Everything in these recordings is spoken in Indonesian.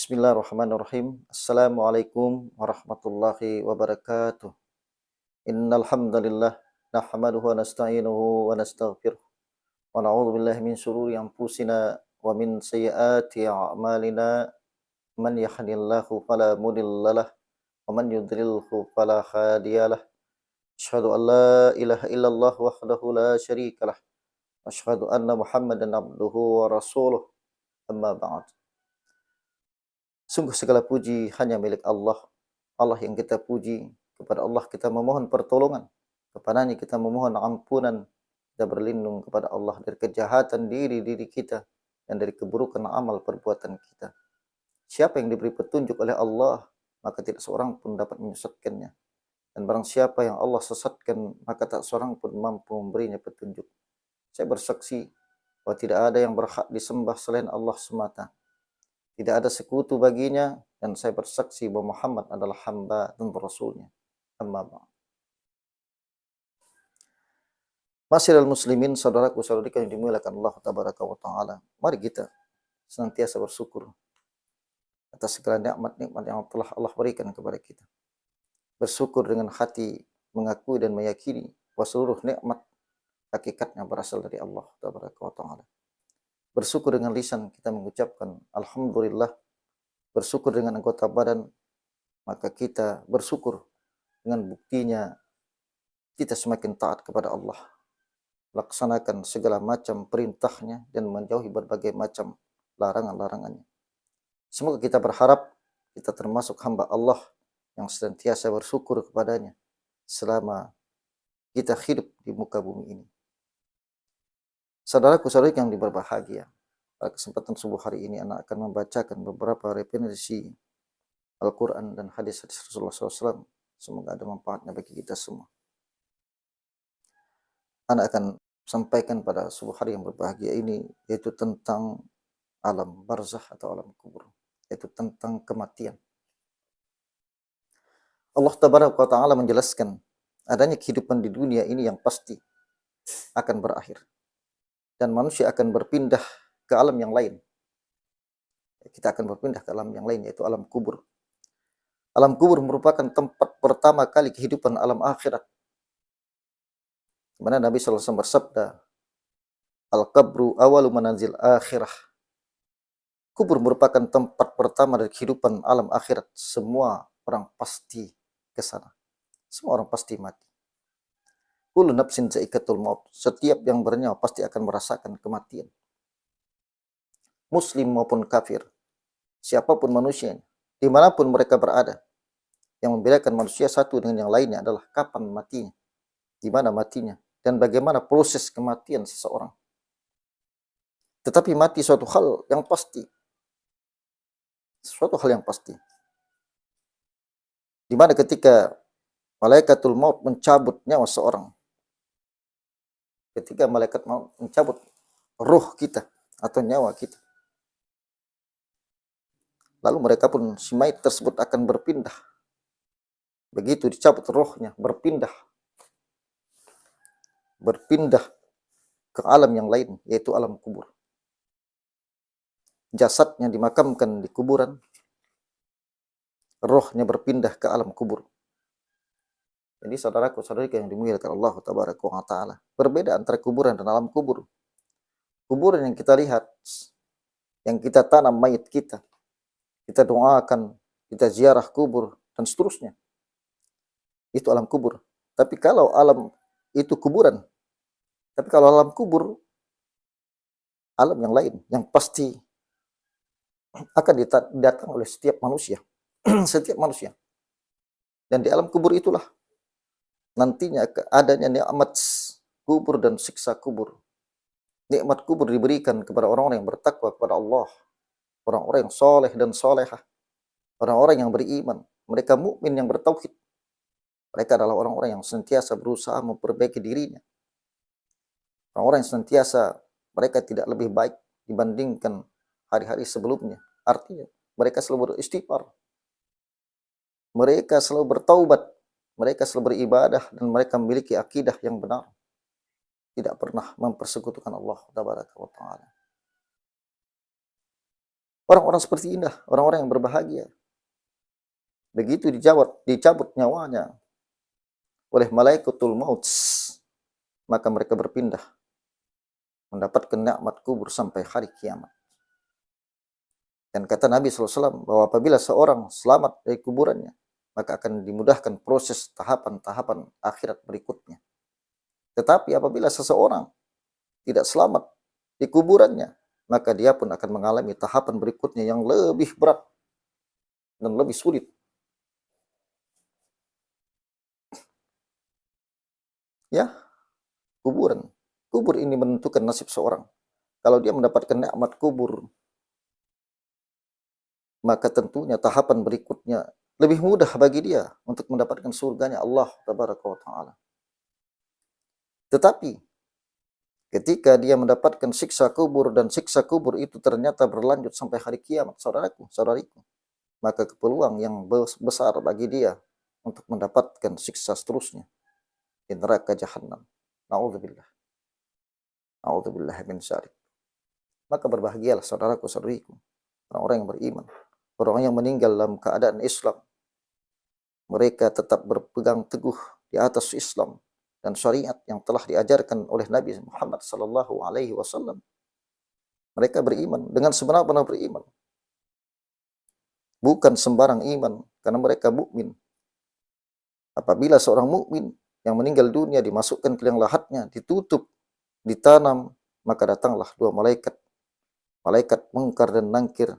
Bismillahirrahmanirrahim. Assalamualaikum warahmatullahi wabarakatuh. Innal hamdalillah nahmaduhu wa nasta'inuhu wa nastaghfiruh wa na'udzu billahi min shururi anfusina wa min sayyiati a'malina. Man yahdihillahu fala mudhillalah wa man yudlilhu fala hadiyalah. Asyhadu an la ilaha illallah wahdahu la syarikalah. Asyhadu anna Muhammadan abduhu wa rasuluh. Amma ba'd. Sungguh segala puji hanya milik Allah. Allah yang kita puji, kepada Allah kita memohon pertolongan, kepadanya kita memohon ampunan, kita berlindung kepada Allah dari kejahatan diri kita dan dari keburukan amal perbuatan kita. Siapa yang diberi petunjuk oleh Allah, maka tidak seorang pun dapat menyesatkannya. Dan barang siapa yang Allah sesatkan, maka tak seorang pun mampu memberinya petunjuk. Saya bersaksi bahwa tidak ada yang berhak disembah selain Allah semata. Tidak ada sekutu baginya, dan saya bersaksi bahwa Muhammad adalah hamba dan rasulnya. Amma ba'd. Masyiral muslimin, saudaraku saudariku yang dimuliakan Allah tabaraka wa taala. Mari kita senantiasa bersyukur atas segala nikmat-nikmat yang telah Allah berikan kepada kita. Bersyukur dengan hati, mengakui dan meyakini bahwa seluruh nikmat hakikatnya berasal dari Allah tabaraka wa taala. Bersyukur dengan lisan kita mengucapkan alhamdulillah, bersyukur dengan anggota badan, maka kita bersyukur dengan buktinya kita semakin taat kepada Allah, laksanakan segala macam perintahnya dan menjauhi berbagai macam larangan-larangannya. Semoga kita berharap kita termasuk hamba Allah yang senantiasa bersyukur kepadanya selama kita hidup di muka bumi ini. Saudaraku-saudariku yang berbahagia, pada kesempatan subuh hari ini anak akan membacakan beberapa referensi Al-Quran dan hadis-hadis Rasulullah SAW. Semoga ada manfaatnya bagi kita semua. Anak akan sampaikan pada subuh hari yang berbahagia ini, yaitu tentang alam barzah atau alam kubur, yaitu tentang kematian. Allah Tabaraka wa Ta'ala menjelaskan adanya kehidupan di dunia ini yang pasti akan berakhir. Dan manusia akan berpindah ke alam yang lain. Kita akan berpindah ke alam yang lain, yaitu alam kubur. Alam kubur merupakan tempat pertama kali kehidupan alam akhirat. Di mana Nabi SAW bersabda, Al-qabru awalu manazil akhirah. Kubur merupakan tempat pertama dari kehidupan alam akhirat. Semua orang pasti ke sana. Semua orang pasti mati. Kullu nafsin za'iqatul maut. Setiap yang bernyawa pasti akan merasakan kematian. Muslim maupun kafir, siapapun manusianya, dimanapun mereka berada, yang membedakan manusia satu dengan yang lainnya adalah kapan matinya, di mana matinya, dan bagaimana proses kematian seseorang. Tetapi mati suatu hal yang pasti. Suatu hal yang pasti. Di mana ketika malaikatul maut mencabut nyawa seorang, ketika malaikat maut mencabut ruh kita atau nyawa kita, lalu mereka pun si mayit tersebut akan berpindah. Begitu dicabut rohnya, berpindah ke alam yang lain, yaitu alam kubur. Jasadnya dimakamkan di kuburan, rohnya berpindah ke alam kubur. Jadi saudaraku, saudariku yang dimuliakan Allah Tabaraka wa Ta'ala, berbeda antara kuburan dan alam kubur. Kuburan yang kita lihat, yang kita tanam mayit kita doakan, kita ziarah kubur, dan seterusnya. Itu alam kubur. Tapi kalau alam itu kuburan, tapi kalau alam kubur, alam yang lain, yang pasti akan datang oleh setiap manusia. Setiap manusia. Dan di alam kubur itulah nantinya adanya nikmat kubur dan siksa kubur. Nikmat kubur diberikan kepada orang-orang yang bertakwa kepada Allah, orang-orang yang soleh dan solehah, orang-orang yang beriman, mereka mukmin yang bertauhid. Mereka adalah orang-orang yang senantiasa berusaha memperbaiki dirinya. Orang-orang yang senantiasa mereka tidak lebih baik dibandingkan hari-hari sebelumnya. Artinya mereka selalu beristighfar, mereka selalu bertaubat, mereka selalu beribadah, dan mereka memiliki akidah yang benar. Tidak pernah mempersekutukan Allah Tabaraka wa Ta'ala. Orang-orang seperti indah, orang-orang yang berbahagia. Begitu dicabut nyawanya oleh malaikatul maut, maka mereka berpindah mendapatkan nikmat kubur sampai hari kiamat. Dan kata Nabi SAW bahwa apabila seorang selamat dari kuburannya, maka akan dimudahkan proses tahapan-tahapan akhirat berikutnya. Tetapi apabila seseorang tidak selamat di kuburannya, maka dia pun akan mengalami tahapan berikutnya yang lebih berat dan lebih sulit. Ya, kuburan. Kubur ini menentukan nasib seorang. Kalau dia mendapatkan nikmat kubur, maka tentunya tahapan berikutnya lebih mudah bagi dia untuk mendapatkan surganya Allah Tabaraka wa Ta'ala. Tetapi ketika dia mendapatkan siksa kubur dan siksa kubur itu ternyata berlanjut sampai hari kiamat, saudariku, maka peluang yang besar bagi dia untuk mendapatkan siksa seterusnya di neraka jahanam. Na'udzubillah. Na'udzubillah min syarrik. Maka berbahagialah saudariku, orang-orang yang beriman, orang yang meninggal dalam keadaan Islam. Mereka tetap berpegang teguh di atas Islam dan syariat yang telah diajarkan oleh Nabi Muhammad sallallahu alaihi wasallam. Mereka beriman dengan sebenar-benar beriman. Bukan sembarang iman, karena mereka mukmin. Apabila seorang mukmin yang meninggal dunia dimasukkan ke liang lahatnya, ditutup, ditanam, maka datanglah dua malaikat. Malaikat Munkar dan Nakir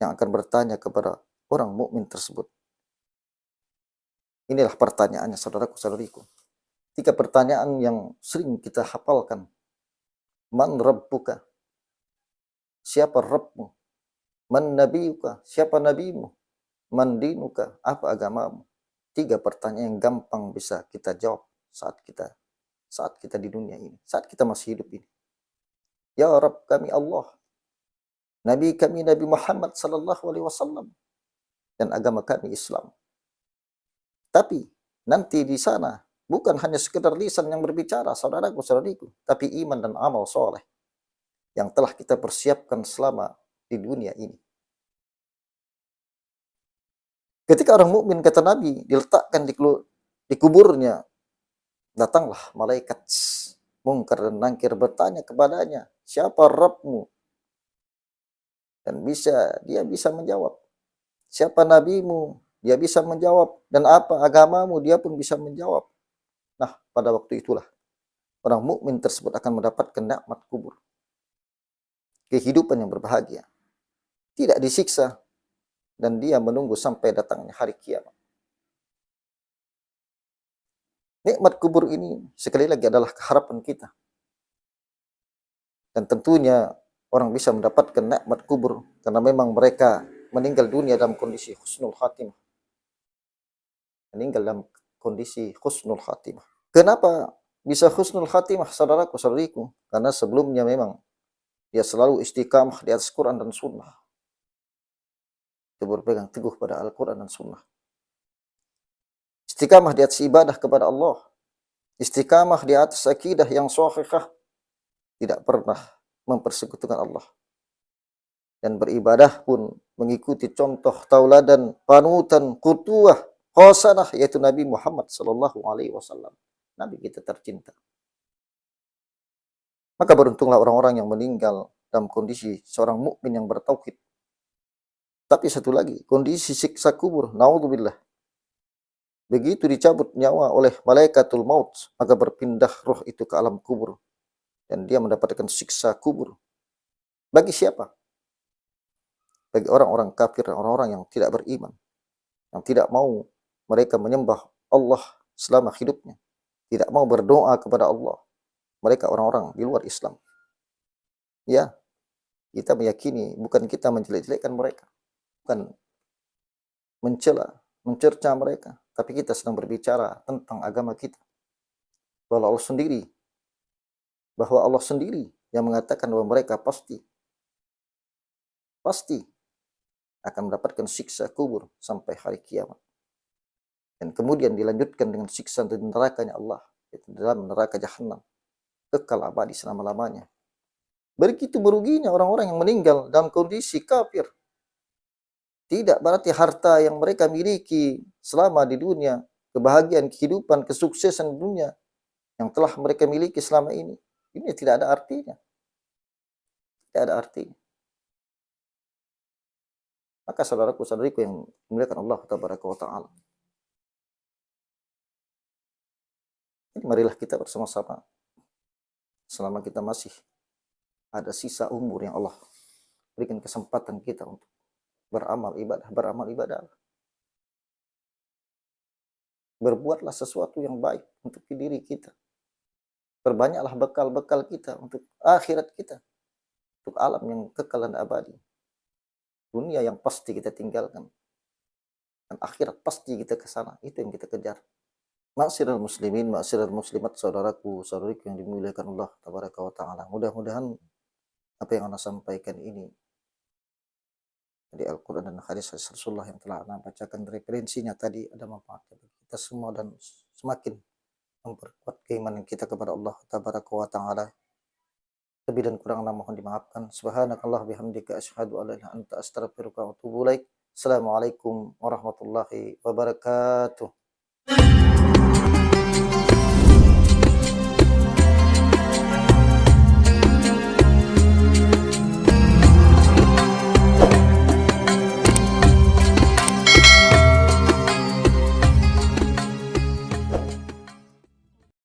yang akan bertanya kepada orang mukmin tersebut. Inilah pertanyaannya, saudaraku-saudariku. Tiga pertanyaan yang sering kita hafalkan. Man rabbuka? Siapa Rabbmu? Man nabiyuka? Siapa nabimu? Man dinuka? Apa agamamu? Tiga pertanyaan yang gampang bisa kita jawab saat kita di dunia ini, saat kita masih hidup ini. Ya Rabb kami Allah, Nabi kami Nabi Muhammad sallallahu alaihi wasallam, dan agama kami Islam. Tapi nanti di sana bukan hanya sekedar lisan yang berbicara, saudaraku-saudariku, tapi iman dan amal soleh yang telah kita persiapkan selama di dunia ini. Ketika orang mukmin, kata Nabi, diletakkan di kuburnya, datanglah malaikat Munkar dan Nakir bertanya kepadanya, siapa Rabbmu? Dan dia bisa menjawab. Siapa nabimu? Dia bisa menjawab. Dan apa agamamu? Dia pun bisa menjawab. Nah, pada waktu itulah orang mukmin tersebut akan mendapatkan nikmat kubur. Kehidupan yang berbahagia. Tidak disiksa. Dan dia menunggu sampai datangnya hari kiamat. Nikmat kubur ini sekali lagi adalah keharapan kita. Dan tentunya orang bisa mendapatkan nikmat kubur karena memang mereka meninggal dunia dalam kondisi husnul khatimah. Meninggal dalam kondisi husnul khatimah. Kenapa bisa husnul khatimah, saudaraku-saudariku? Karena sebelumnya memang dia selalu istiqamah di atas Quran dan Sunnah. Dia berpegang teguh pada Al-Quran dan Sunnah. Istiqamah di atas ibadah kepada Allah. Istiqamah di atas akidah yang sahihah. Tidak pernah mempersekutukan Allah. Dan beribadah pun mengikuti contoh tauladan, panutan, qudwah, hasanah, yaitu Nabi Muhammad sallallahu alaihi wasallam. Nabi kita tercinta. Maka beruntunglah orang-orang yang meninggal dalam kondisi seorang mukmin yang bertauhid. Tapi satu lagi, kondisi siksa kubur, naudzubillah. Begitu dicabut nyawa oleh malaikatul maut, maka berpindah roh itu ke alam kubur. Dan dia mendapatkan siksa kubur. Bagi siapa? Bagi orang-orang kafir, orang-orang yang tidak beriman. Yang tidak mau mereka menyembah Allah selama hidupnya. Tidak mau berdoa kepada Allah. Mereka orang-orang di luar Islam. Ya, kita meyakini bukan kita menjelek-jelekkan mereka. Bukan mencela, mencerca mereka. Tapi kita sedang berbicara tentang agama kita. Bahwa Allah sendiri yang mengatakan bahwa mereka pasti akan mendapatkan siksa kubur sampai hari kiamat. Dan kemudian dilanjutkan dengan siksa di nerakanya Allah, yaitu dalam neraka jahanam, kekal abadi selama-lamanya. Begitu meruginya orang-orang yang meninggal dalam kondisi kafir, Tidak berarti harta yang mereka miliki selama di dunia, kebahagiaan kehidupan, kesuksesan dunia yang telah mereka miliki selama ini tidak ada artinya, tidak ada artinya. Maka saudaraku-saudariku yang dimuliakan Allah Tabaraka wa Ta'ala, ini marilah kita bersama-sama selama kita masih ada sisa umur yang Allah berikan kesempatan kita untuk beramal ibadah. Berbuatlah sesuatu yang baik untuk diri kita. Perbanyaklah bekal-bekal kita untuk akhirat kita, untuk alam yang kekal dan abadi. Dunia yang pasti kita tinggalkan, dan akhirat pasti kita ke sana. Itu yang kita kejar. Ma'asyiral muslimin, ma'asyiral muslimat, saudaraku, saudariku yang dimuliakan Allah Tabaraka wa Ta'ala. Mudah-mudahan apa yang Anda sampaikan ini dari Al-Quran dan hadis Rasulullah yang telah Anda bacakan, referensinya tadi ada manfaatnya bagi kita semua dan semakin memperkuat keimanan kita kepada Allah Tabaraka wa Ta'ala. Lebih dan kurang mohon dimaafkan. Subhanakallah bihamdika asyhadu an la ilaha illa anta astaghfiruka wa atubu ilaik. Assalamualaikum warahmatullahi wabarakatuh.